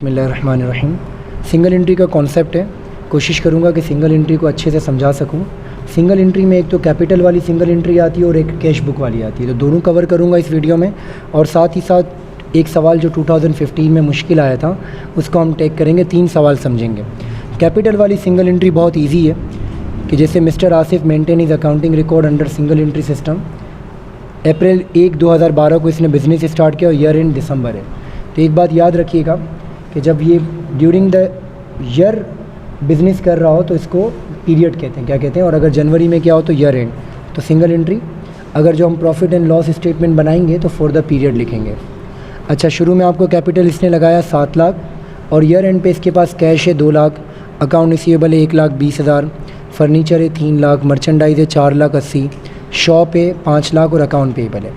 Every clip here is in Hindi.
बिस्मिल्लाहिर्रहमानिर्रहीम। सिंगल एंट्री का कॉन्सेप्ट है, कोशिश करूँगा कि सिंगल एंट्री को अच्छे से समझा सकूँ। सिंगल एंट्री में एक तो कैपिटल वाली सिंगल एंट्री आती है और एक कैश बुक वाली आती है, तो दोनों कवर करूँगा इस वीडियो में। और साथ ही साथ एक सवाल जो 2015 में मुश्किल आया था उसको हम टेक करेंगे, 3 सवाल समझेंगे। कैपिटल वाली सिंगल एंट्री बहुत ईजी है कि जैसे mister Asif maintain is accounting record under single entry system. April 1, 2012 को इसने बिज़नेस स्टार्ट किया और ईयर एंड दिसंबर है। तो एक बात याद रखिएगा कि जब ये ड्यूरिंग द ईयर बिज़नेस कर रहा हो तो इसको पीरियड कहते हैं, क्या कहते हैं। और अगर जनवरी में क्या हो तो ईयर एंड, तो सिंगल एंट्री। अगर जो हम प्रॉफिट एंड लॉस स्टेटमेंट बनाएंगे तो फॉर द पीरियड लिखेंगे। अच्छा, शुरू में आपको कैपिटल इसने लगाया 7 लाख और ईयर एंड पे इसके पास कैश है 2 लाख, अकाउंट रिसीवेबल है 1,20,000, फर्नीचर है 3 लाख, मर्चेंडाइज है 4,80,000, शॉप है 5 लाख और अकाउंट पेएबल है।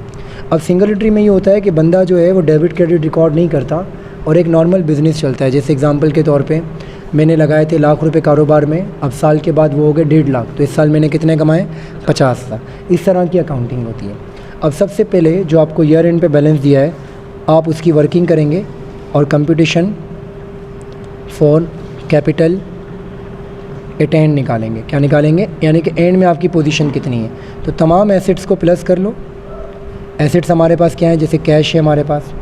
अब सिंगल एंट्री में ये होता है कि बंदा जो है वो डेबिट क्रेडिट रिकॉर्ड नहीं करता और एक नॉर्मल बिज़नेस चलता है। जैसे एग्जांपल के तौर पे मैंने लगाए थे लाख रुपए कारोबार में, अब साल के बाद वो हो गए 1.5 लाख, तो इस साल मैंने कितने कमाए 50,000। इस तरह की अकाउंटिंग होती है। अब सबसे पहले जो आपको ईयर एंड पे बैलेंस दिया है आप उसकी वर्किंग करेंगे और computation for capital eight and निकालेंगे। क्या निकालेंगे? यानी कि एंड में आपकी पोजीशन कितनी है। तो तमाम एसेट्स को प्लस कर लो। एसेट्स हमारे पास क्या है? जैसे कैश है हमारे पास,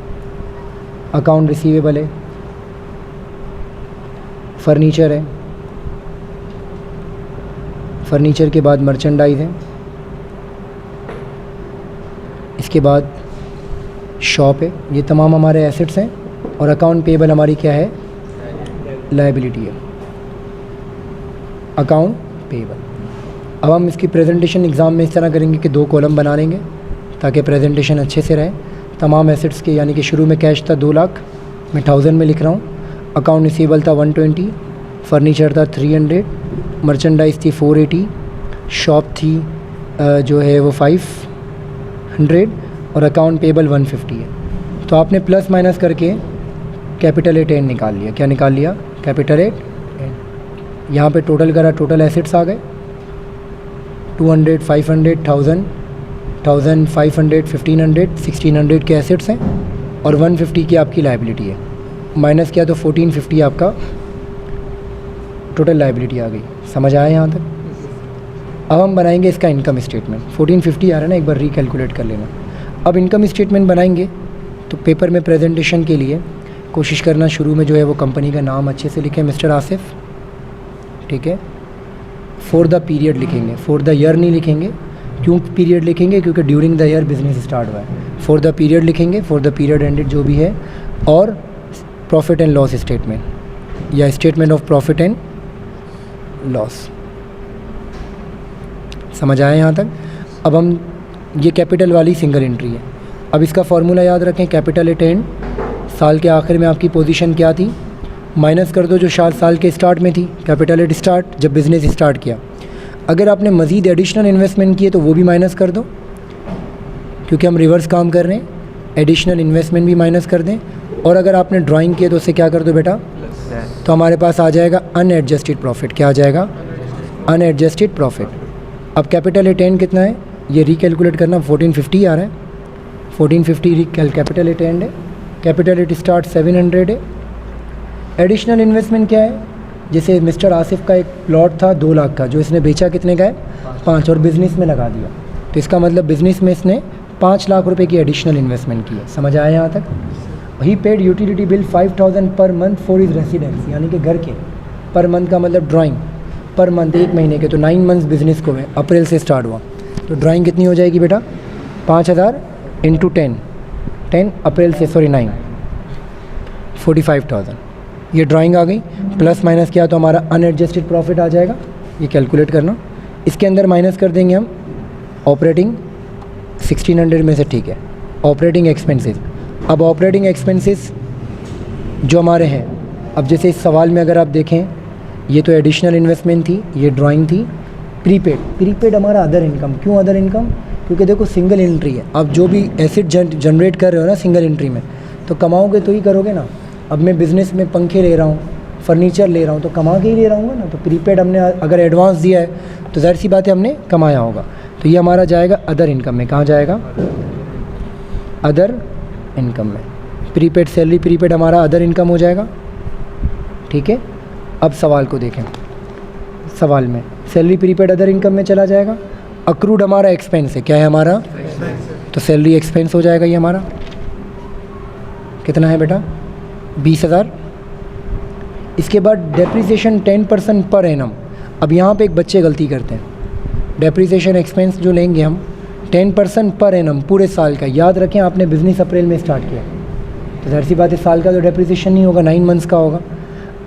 अकाउंट रिसीवेबल है, फर्नीचर है, फर्नीचर के बाद मर्चेंडाइज है, इसके बाद शॉप है। ये तमाम हमारे एसेट्स हैं और अकाउंट पेएबल हमारी क्या है? लायबिलिटी है, अकाउंट पेएबल। अब हम इसकी प्रेजेंटेशन एग्ज़ाम में इस तरह करेंगे कि 2 कॉलम बना लेंगे ताकि प्रेजेंटेशन अच्छे से रहे। तमाम एसेट्स के, यानी कि शुरू में कैश था 2 लाख, मैं 1000 में लिख रहा हूँ, अकाउंट रिसीवेबल था 120, फर्नीचर था 300, मर्चेंडाइज थी 480, शॉप थी जो है वो 500 और अकाउंट पेएबल 150 है। तो आपने प्लस माइनस करके कैपिटल एट एंड निकाल लिया। क्या निकाल लिया? Capital eight and. यहाँ पे टोटल करा, टोटल एसेट्स आ गए 200, 500, 1000, 1500, 1500, 1600 के एसेट्स हैं और 150 की आपकी लायबिलिटी है। माइनस किया तो 1450 आपका टोटल लायबिलिटी आ गई। समझ आया यहाँ तक? अब हम बनाएंगे इसका इनकम स्टेटमेंट। 1450 आ रहा है ना, एक बार रिकैलकुलेट कर लेना। अब इनकम स्टेटमेंट बनाएंगे तो पेपर में प्रेजेंटेशन के लिए कोशिश करना शुरू में जो है वो कंपनी का नाम अच्छे से लिखें, मिस्टर आसिफ, ठीक है। फॉर द पीरियड लिखेंगे, फॉर द ईयर नहीं लिखेंगे। क्यों पीरियड लिखेंगे? क्योंकि during the year business start हुआ है। फॉर द पीरियड लिखेंगे, फॉर द पीरियड एंडेड जो भी है, और प्रॉफिट एंड लॉस स्टेटमेंट या statement of profit and loss. समझ आया यहाँ तक? अब हम, ये कैपिटल वाली सिंगल एंट्री है। अब इसका फार्मूला याद रखें, कैपिटल एट एंड। साल के आखिर में आपकी पोजीशन क्या थी? माइनस कर दो जो साल के स्टार्ट में थी, कैपिटल एट स्टार्ट, जब बिज़नेस स्टार्ट किया। अगर आपने मज़ीद एडिशनल इन्वेस्टमेंट किए तो वो भी माइनस कर दो, क्योंकि हम रिवर्स काम कर रहे हैं। एडिशनल इन्वेस्टमेंट भी माइनस कर दें। और अगर आपने ड्राइंग किए तो उससे क्या कर दो बेटा? तो हमारे पास आ जाएगा अनएडजस्टेड प्रॉफिट। क्या आ जाएगा? Unadjusted profit. अब कैपिटल एट एंड कितना है ये रिकैलकुलेट करना। 1450 आ रहा है, 1450 कैपिटल एट एंड है। कैपिटल एट स्टार्ट 700 है। एडिशनल इन्वेस्टमेंट क्या है? जैसे मिस्टर आसिफ का एक प्लॉट था 2 लाख का, जो इसने बेचा कितने का है? 5, और बिज़नेस में लगा दिया। तो इसका मतलब बिज़नेस में इसने 5 लाख रुपए की एडिशनल इन्वेस्टमेंट की है। समझ आया यहाँ तक? ही paid utility bill 5000 per month for his residence, यानी कि घर के। पर मंथ का मतलब ड्राइंग पर मंथ, 1 महीने के। तो 9 मंथ्स बिज़नेस को है, अप्रैल से स्टार्ट हुआ। तो ड्राइंग कितनी हो जाएगी बेटा? 5000 इंटू 10 अप्रैल से, सॉरी 9, 45,000 ये ड्राइंग आ गई। प्लस माइनस किया तो हमारा अनएडजस्टेड प्रॉफिट आ जाएगा। ये कैलकुलेट करना। इसके अंदर माइनस कर देंगे हम ऑपरेटिंग 1600 में से, ठीक है, ऑपरेटिंग एक्सपेंसेस। अब ऑपरेटिंग एक्सपेंसेस जो हमारे हैं, अब जैसे इस सवाल में अगर आप देखें, ये तो एडिशनल इन्वेस्टमेंट थी, ये ड्राइंग थी। प्रीपेड हमारा अदर इनकम। क्यों अदर इनकम? क्योंकि देखो सिंगल एंट्री है। अब जो भी एसेट जनरेट कर रहे हो ना सिंगल एंट्री में, तो कमाओगे तो ही करोगे ना। अब मैं बिज़नेस में पंखे ले रहा हूँ, फर्नीचर ले रहा हूँ, तो कमा के ही ले रहा हूँ ना। तो प्रीपेड हमने अगर एडवांस दिया है तो ज़ाहिर सी बात है हमने कमाया होगा। तो ये हमारा जाएगा अदर इनकम में। कहाँ जाएगा? अदर इनकम में। प्रीपेड सैलरी, प्रीपेड हमारा अदर इनकम हो जाएगा। ठीक है। अब सवाल को देखें। सवाल में सैलरी प्रीपेड अदर इनकम में चला जाएगा। अक्रूड हमारा एक्सपेंस है, क्या है हमारा, तो सैलरी एक्सपेंस हो जाएगा ये हमारा। कितना है बेटा, 20,000। इसके बाद डेप्रिसिएशन 10% पर एनम। अब यहाँ पे एक बच्चे गलती करते हैं, डेप्रिसिएशन एक्सपेंस जो लेंगे हम 10% पर एनम पूरे साल का। याद रखें आपने बिज़नेस अप्रैल में स्टार्ट किया तो जाहिर सी बात है साल का तो डेप्रिसिएशन नहीं होगा, 9 मंथ्स का होगा।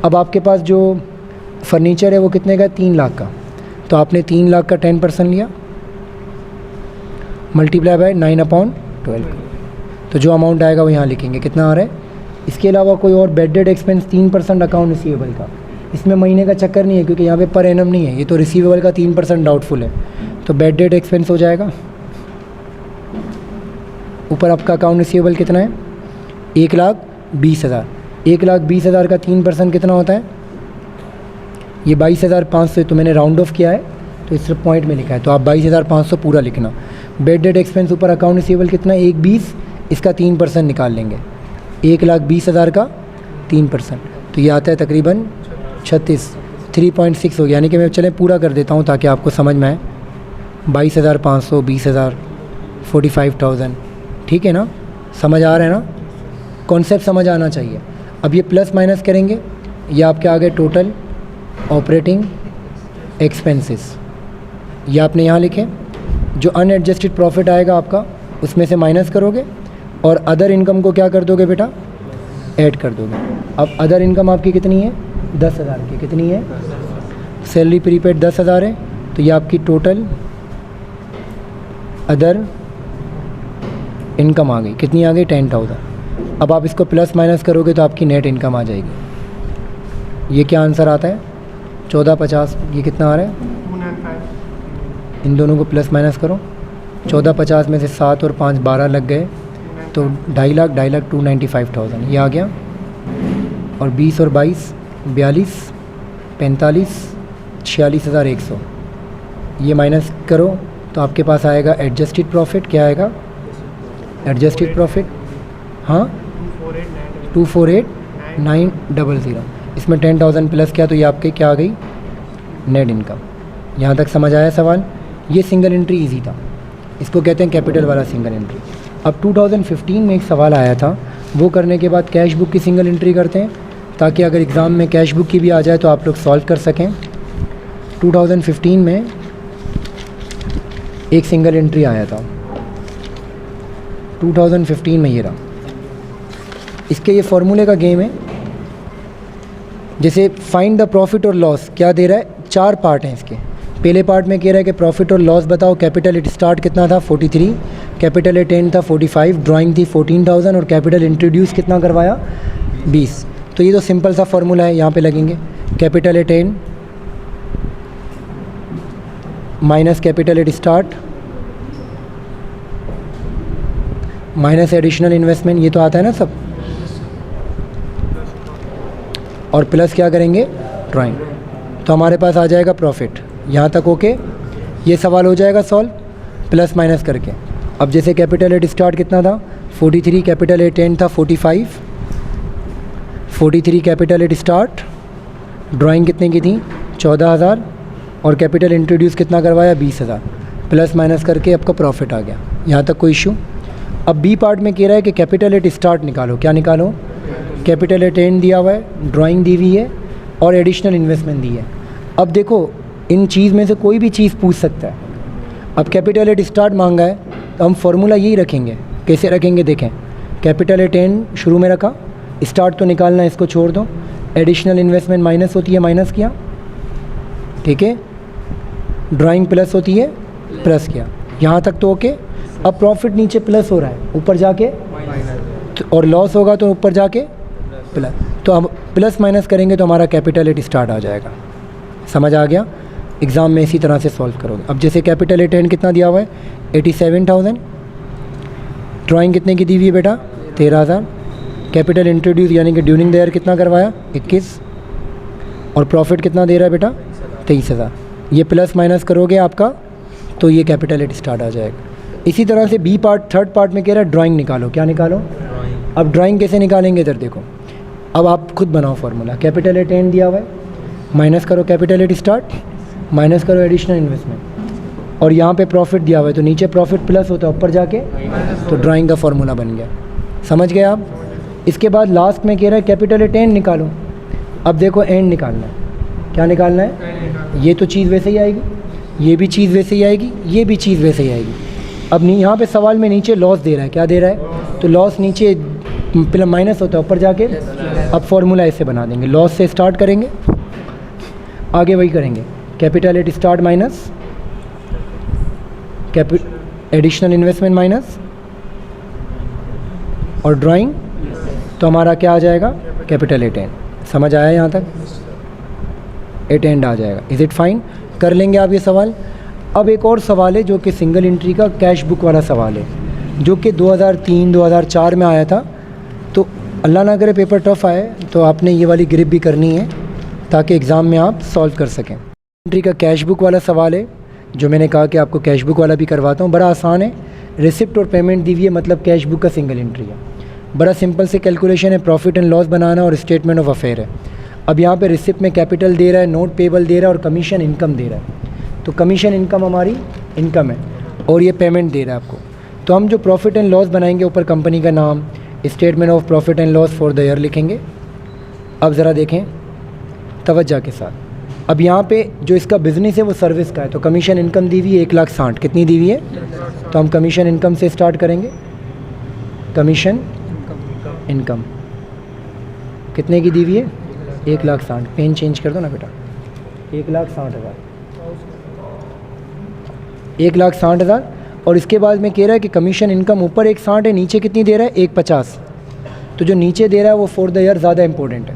अब आपके पास जो फर्नीचर है वो कितने का है, 3 लाख का, तो आपने 3 लाख का 10% लिया मल्टीप्लाई बाय 9/12, तो जो अमाउंट आएगा वो यहाँ लिखेंगे कितना आ रहा है। इसके अलावा कोई और bad debt expense 3% account receivable का, इसमें महीने का चक्कर नहीं है क्योंकि यहाँ पे पर एनम नहीं है, ये तो रिसीवेबल का 3% डाउटफुल है, तो बैड डेट एक्सपेंस हो जाएगा। ऊपर आपका अकाउंट रिसीवेबल कितना है, 1,20,000। 1,20,000 का 3% कितना होता है, ये 22,500, तो मैंने राउंड ऑफ किया है तो इस पॉइंट में लिखा है, तो आप 22,500 पूरा लिखना। बैड डेट एक्सपेंस ऊपर अकाउंट रिसीवेबल कितना है, 1,20, इसका 3% निकाल लेंगे, 1,20,000 का 3%, तो ये आता है तकरीबन 3.6 हो गया। यानी कि मैं चलें पूरा कर देता हूँ ताकि आपको समझ में आए। 22,500, 20,000, 45,000, ठीक है ना, समझ आ रहा है ना, कॉन्सेप्ट समझ आना चाहिए। अब ये प्लस माइनस करेंगे, ये आपके आ गए टोटल ऑपरेटिंग एक्सपेंसेस, ये आपने यहाँ लिखे। जो अनएडजस्टेड प्रॉफिट आएगा आपका उसमें से माइनस करोगे और अदर इनकम को क्या कर दोगे बेटा, ऐड कर दोगे। अब अदर इनकम आपकी कितनी है, 10,000 की, कितनी है, सैलरी प्रीपेड 10,000 है, तो ये आपकी टोटल अदर इनकम आ गई, कितनी आ गई, 10,000। अब आप इसको प्लस माइनस करोगे तो आपकी नेट इनकम आ जाएगी। ये क्या आंसर आता है, 1450। ये कितना आ रहा है, 295। इन दोनों को प्लस माइनस करो, 1450 में से 7 और 5 12 लग गए, तो 2.5 लाख 295,000 ये आ गया। और 20 और 22 42 45 46,100, ये माइनस करो तो आपके पास आएगा एडजस्टेड प्रॉफिट। क्या आएगा, एडजस्टेड प्रॉफिट, हाँ 248,900। इसमें 10,000 प्लस किया तो ये आपके क्या आ गई, नेट इनकम। यहाँ तक समझ आया सवाल। ये सिंगल एंट्री इजी था, इसको कहते हैं कैपिटल वाला सिंगल एंट्री। अब 2015 में एक सवाल आया था, वो करने के बाद कैश बुक की सिंगल एंट्री करते हैं ताकि अगर एग्ज़ाम में कैश बुक की भी आ जाए तो आप लोग सॉल्व कर सकें। 2015 में एक सिंगल एंट्री आया था, 2015 में ये रहा। इसके ये फॉर्मूले का गेम है, जैसे फाइंड द प्रॉफिट और लॉस क्या दे रहा है, 4 पार्ट हैं इसके। पहले पार्ट में कह रहा है कि प्रॉफिट और लॉस बताओ। कैपिटल एट स्टार्ट कितना था, 43, कैपिटल एट एंड था 45, ड्राइंग थी 14,000 और कैपिटल इंट्रोड्यूस कितना करवाया, 20। तो ये तो सिंपल सा फार्मूला है, यहाँ पे लगेंगे capital eight and minus capital eight start minus additional investment, ये तो आता है ना सब, और प्लस क्या करेंगे, ड्राइंग। तो हमारे पास आ जाएगा प्रॉफिट। यहाँ तक ओके, ये सवाल हो जाएगा सॉल्व प्लस माइनस करके। अब जैसे कैपिटल एट स्टार्ट कितना था, 43, कैपिटल एट एंड था 45, 43 कैपिटल एट स्टार्ट, ड्राइंग कितने की थी, 14,000, और कैपिटल इंट्रोड्यूस कितना करवाया, 20,000। प्लस माइनस करके आपका प्रॉफिट आ गया। यहाँ तक कोई इशू। अब बी पार्ट में कह रहा है कि कैपिटल एट स्टार्ट निकालो। क्या निकालो, कैपिटल एट एंड दिया हुआ है, ड्राइंग दी हुई है और एडिशनल इन्वेस्टमेंट दी है। अब देखो इन चीज़ में से कोई भी चीज़ पूछ सकता है। अब कैपिटल एट स्टार्ट मांगा है तो हम फार्मूला यही रखेंगे। कैसे रखेंगे देखें, कैपिटल एट एंड शुरू में रखा, स्टार्ट तो निकालना है, इसको छोड़ दो। एडिशनल इन्वेस्टमेंट माइनस होती है, माइनस किया, ठीक है। ड्राइंग प्लस होती है, प्लस किया। यहाँ तक तो ओके। अब प्रॉफिट नीचे प्लस हो रहा है, ऊपर जाके और लॉस होगा तो ऊपर जाके प्लस, तो हम प्लस माइनस करेंगे तो हमारा कैपिटल एट स्टार्ट आ जाएगा। समझ आ गया। एग्ज़ाम में इसी तरह से सॉल्व करोगे। अब जैसे कैपिटल एट एंड कितना दिया हुआ है, 87,000, ड्राइंग कितने की दी हुई है बेटा, 13,000, कैपिटल इंट्रोड्यूस यानी कि ड्यूरिंग द ईयर कितना करवाया, 21, और प्रॉफिट कितना दे रहा है बेटा, 23,000। ये प्लस माइनस करोगे आपका तो ये कैपिटल एट स्टार्ट आ जाएगा। इसी तरह से बी पार्ट थर्ड पार्ट में कह रहा है ड्राइंग निकालो। क्या निकालो, अब ड्राइंग कैसे निकालेंगे इधर देखो, अब आप खुद बनाओ फार्मूला। कैपिटल एट एंड दिया हुआ है, माइनस करो कैपिटल एट स्टार्ट, माइनस करो एडिशनल इन्वेस्टमेंट, और यहाँ पे प्रॉफिट दिया हुआ है तो नीचे प्रॉफिट प्लस होता है ऊपर जाके, तो ड्राइंग का फार्मूला बन गया। समझ गए आप? इसके बाद लास्ट में कह रहा है कैपिटल एट एंड निकालो। अब देखो एंड निकालना है, क्या निकालना है? ये तो चीज़ वैसे ही आएगी, ये भी चीज़ वैसे ही आएगी, ये भी चीज़ वैसे ही आएगी। अब नहीं, यहाँ पे सवाल में नीचे लॉस दे रहा है, क्या दे रहा है? तो लॉस नीचे प्लस माइनस होता है ऊपर जाके। अब फॉर्मूला ऐसे बना देंगे, लॉस से स्टार्ट करेंगे, आगे वही करेंगे, capital eight start minus additional investment minus और ड्राइंग, तो हमारा क्या आ जाएगा? Capital eight and. समझ आया यहाँ तक? एट एंड आ जाएगा। Is it fine? कर लेंगे आप ये सवाल। अब एक और सवाल है जो कि सिंगल एंट्री का कैश बुक वाला सवाल है, जो कि 2003-2004 में आया था। तो अल्लाह ना करे पेपर टफ आए तो आपने ये वाली ग्रिप भी करनी है ताकि एग्ज़ाम में आप सॉल्व कर सकें। एंट्री का कैश बुक वाला सवाल है, जो मैंने कहा कि आपको कैश बुक वाला भी करवाता हूँ। बड़ा आसान है, रिसिप्ट और पेमेंट दी हुई है, मतलब कैश बुक का सिंगल एंट्री है। बड़ा सिंपल से कैलकुलेशन है, प्रॉफिट एंड लॉस बनाना और स्टेटमेंट ऑफ अफेयर है। अब यहाँ पे रिसिप्ट में कैपिटल दे रहा है, नोट पेबल दे रहा है और कमीशन इनकम दे रहा है। तो कमीशन इनकम हमारी इनकम है और ये पेमेंट दे रहा है आपको। तो हम जो प्रॉफिट एंड लॉस बनाएंगे, ऊपर कंपनी का नाम, statement of profit and loss for the year लिखेंगे। अब ज़रा देखें तवज्जो के साथ। अब यहाँ पे जो इसका बिज़नेस है वो सर्विस का है, तो कमीशन इनकम दी हुई है 1,60,000। कितनी दी हुई है? तो हम कमीशन इनकम से स्टार्ट करेंगे। कमीशन इनकम कितने की दी हुई है? 1,60,000। पेन चेंज कर दो ना बेटा। 1,60,000, 1,60,000। और इसके बाद में कह रहा है कि कमीशन इनकम ऊपर 1,60 है, नीचे कितनी दे रहा है? 1,50। तो जो नीचे दे रहा है वो फॉर द ईयर ज़्यादा इंपॉर्टेंट है।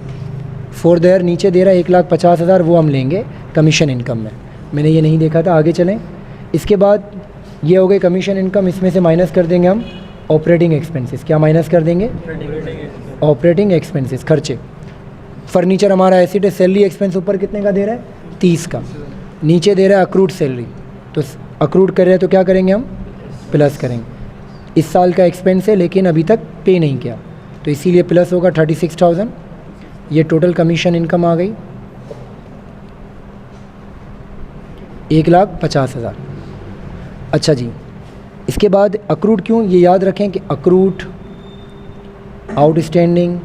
फॉर द ईयर नीचे दे रहा है 1,50,000, वो हम लेंगे कमीशन इनकम में। मैंने ये नहीं देखा था, आगे चलें। इसके बाद ये हो गए कमीशन इनकम, इसमें से माइनस कर देंगे हम ऑपरेटिंग एक्सपेंसेस। क्या माइनस कर देंगे? ऑपरेटिंग एक्सपेंसेस, खर्चे। फर्नीचर हमारा एसिड है, सैलरी एक्सपेंस ऊपर कितने का दे रहा है? 30 का। नीचे दे रहा है अक्रूड सैलरी, तो अक्रूड कर रहे हैं तो क्या करेंगे हम? प्लस करेंगे। इस साल का एक्सपेंस है लेकिन अभी तक पे नहीं किया, तो इसीलिए प्लस होगा 36,000। ये टोटल कमीशन इनकम आ गई 1,50,000। अच्छा जी, इसके बाद अक्रूड क्यों? ये याद रखें कि अक्रूड, आउटस्टैंडिंग,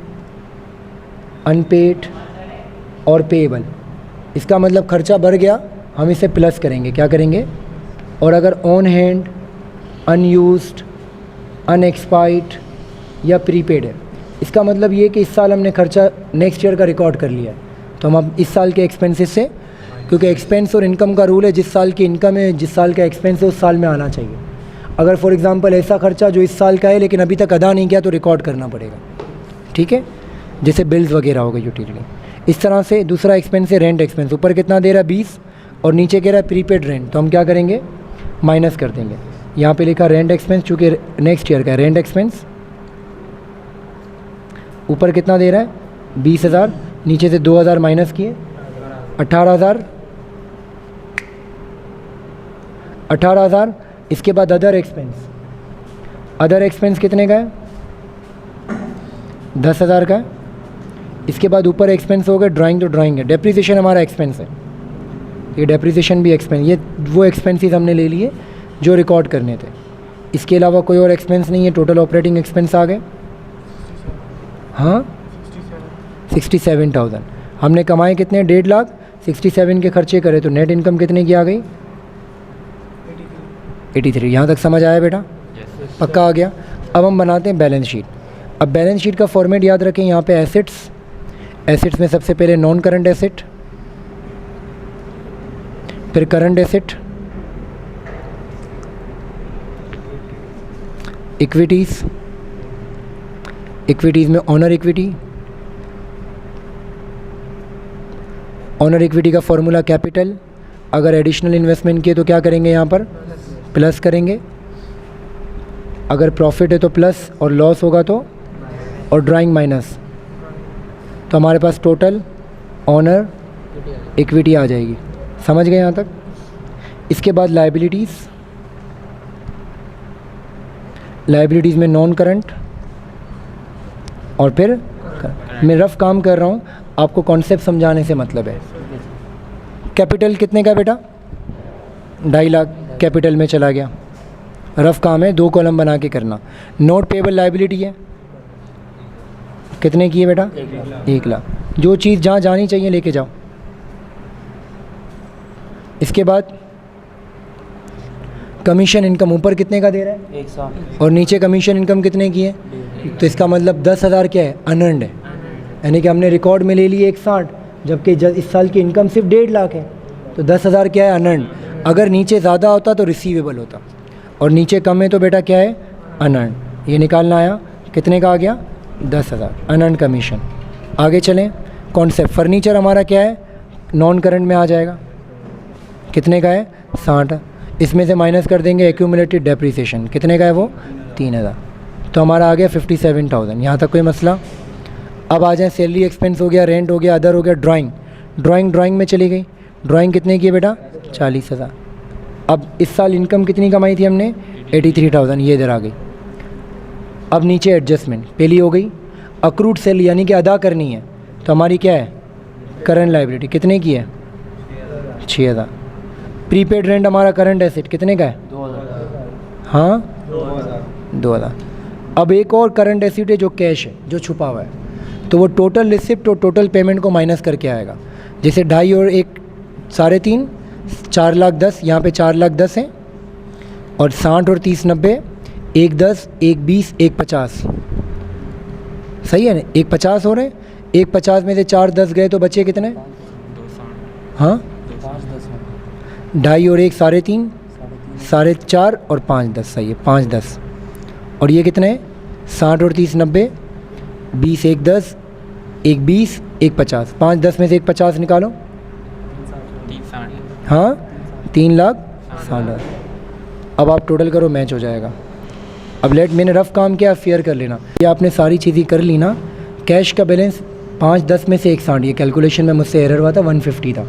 अनपेड और पेएबल, इसका मतलब खर्चा बढ़ गया, हम इसे प्लस करेंगे। क्या करेंगे? और अगर ऑन हैंड, अनयूज्ड, अनएक्सपायर्ड या प्रीपेड है, इसका मतलब ये कि इस साल हमने खर्चा नेक्स्ट ईयर का रिकॉर्ड कर लिया है, तो हम अब इस साल के एक्सपेंसेस से, क्योंकि एक्सपेंस और इनकम का रूल है, जिस साल की इनकम है, जिस साल का एक्सपेंस है, उस साल में आना चाहिए। अगर फॉर एग्जांपल ऐसा खर्चा जो इस साल का है लेकिन अभी तक अदा नहीं किया, तो रिकॉर्ड करना पड़ेगा। ठीक है? जैसे बिल्स वगैरह हो गए, यूटिलिटी। इस तरह से दूसरा एक्सपेंस है रेंट एक्सपेंस, ऊपर कितना दे रहा है? 20, और नीचे कह रहा है प्रीपेड रेंट, तो हम क्या करेंगे? माइनस कर देंगे। यहाँ पे लिखा रेंट एक्सपेंस, चूँकि नेक्स्ट ईयर का है, रेंट एक्सपेंस ऊपर कितना दे रहा है? 20,000, नीचे से 2,000 माइनस किए, 18,000। 18,000। इसके बाद अदर एक्सपेंस, अदर एक्सपेंस कितने का है? 10,000 का है। इसके बाद ऊपर एक्सपेंस हो गए ड्राइंग, तो ड्राइंग है। डेप्रिसिएशन हमारा एक्सपेंस है, ये डेप्रिसिएशन भी एक्सपेंस, ये वो एक्सपेंसेस हमने ले लिए जो रिकॉर्ड करने थे। इसके अलावा कोई और एक्सपेंस नहीं है। टोटल ऑपरेटिंग एक्सपेंस आ गए, हाँ 67,000। हमने कमाए कितने? 1.5 लाख। 67 के खर्चे करे तो नेट इनकम कितने की आ गई? 83। यहाँ तक समझ आया बेटा? पक्का आ गया। अब हम बनाते हैं बैलेंस शीट। अब बैलेंस शीट का फॉर्मेट याद रखें। यहाँ पे एसेट्स, एसेट्स में सबसे पहले नॉन करंट एसेट, फिर करंट एसेट, इक्विटीज़, इक्विटीज़ में ऑनर इक्विटी, ऑनर इक्विटी का फॉर्मूला कैपिटल। अगर एडिशनल इन्वेस्टमेंट किए तो क्या करेंगे? यहाँ पर प्लस करेंगे। अगर प्रॉफिट है तो प्लस, और लॉस होगा तो, और ड्राइंग माइनस, तो हमारे पास टोटल ऑनर इक्विटी आ जाएगी। समझ गए यहाँ तक? इसके बाद लायबिलिटीज़, लायबिलिटीज़ में नॉन करंट और फिर मैं रफ़ काम कर रहा हूँ, आपको कॉन्सेप्ट समझाने से मतलब है। कैपिटल कितने का बेटा? 2.5 लाख कैपिटल में चला गया। रफ़ काम है, 2 कॉलम बना के करना। नोट पेबल लाइबिलिटी है, कितने की है बेटा? 1 लाख। जो चीज़ जहाँ जानी चाहिए लेके जाओ। इसके बाद कमीशन इनकम ऊपर कितने का दे रहा है? 100 और नीचे कमीशन इनकम कितने की है? तो इसका मतलब 10,000 क्या है? अनअर्न्ड है, यानी कि हमने रिकॉर्ड में ले लिए 160, जबकि इस साल की इनकम सिर्फ 1.5 लाख है, तो 10,000 क्या है? अनअर्न्ड। अगर नीचे ज़्यादा होता तो रिसीवेबल होता, और नीचे कम है तो बेटा क्या है? अनअर्न्ड। ये निकालना आया, कितने का आ गया? 10,000 अनअर्न्ड कमीशन। आगे चलें, कॉन्सेप्ट फर्नीचर हमारा क्या है? नॉन करंट में आ जाएगा। कितने का है? 60। इसमें से माइनस कर देंगे एक्यूमुलेटेड डेप्रिसिएशन, कितने का है वो? 3,000। तो हमारा आ गया 57,000। यहाँ तक कोई मसला? अब आ जाए, सैलरी एक्सपेंस हो गया, रेंट हो गया, अदर हो गया, ड्राइंग में चली गई। ड्राइंग कितने की है बेटा? 40,000। अब इस साल इनकम कितनी कमाई थी हमने? 83,000, ये इधर आ गई। अब नीचे एडजस्टमेंट पहली हो गई। अक्रूड सैलरी यानी कि अदा करनी है, तो हमारी क्या है? करंट लाइबिलिटी, कितने की है? 6,000। प्रीपेड रेंट हमारा करंट एसेट कितने का है? 2,000। हाँ 2,000। अब एक और करंट एसेट है जो कैश है, जो छुपा हुआ है, तो वो टोटल रिसिप्ट और टोटल पेमेंट को माइनस करके आएगा। जैसे 2.5 और 1 3.5 4,10,000, यहाँ पे 4,10,000 है, और 60 और 30 90, 1,10, 1,20, 1,50, सही है ना? 1,50 हो रहे हैं। 1,50 में से 4,10 गए तो बचे कितने? हाँ 2.5 और 1 3.5, 4.5 और 5,10, सही है 5,10। और ये कितने? 60 और 30 90, 20 1,10, 1,20, 1,50, 5,10 में से 1,50 निकालो। हाँ 3,60,000। अब आप टोटल करो, मैच हो जाएगा। अब मैंने रफ़ काम किया, फेयर कर लेना। ये आपने सारी चीज़ें कर ली ना। कैश का बैलेंस 5,10 में से 1,60, ये कैलकुलेशन में मुझसे एरर हुआ था, 150 था।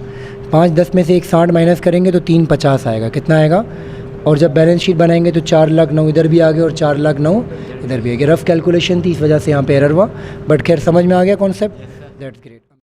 5,10 में से 1,60 माइनस करेंगे तो 3,50 आएगा। कितना आएगा? और जब बैलेंस शीट बनाएंगे तो 4,09,000 इधर भी आ गया और 4,09,000 इधर भी आ गया। रफ़ कैलकुलेशन थी, इस वजह से यहाँ पे एरर हुआ, बट खैर समझ में आ गया कॉन्सेप्ट। That's great.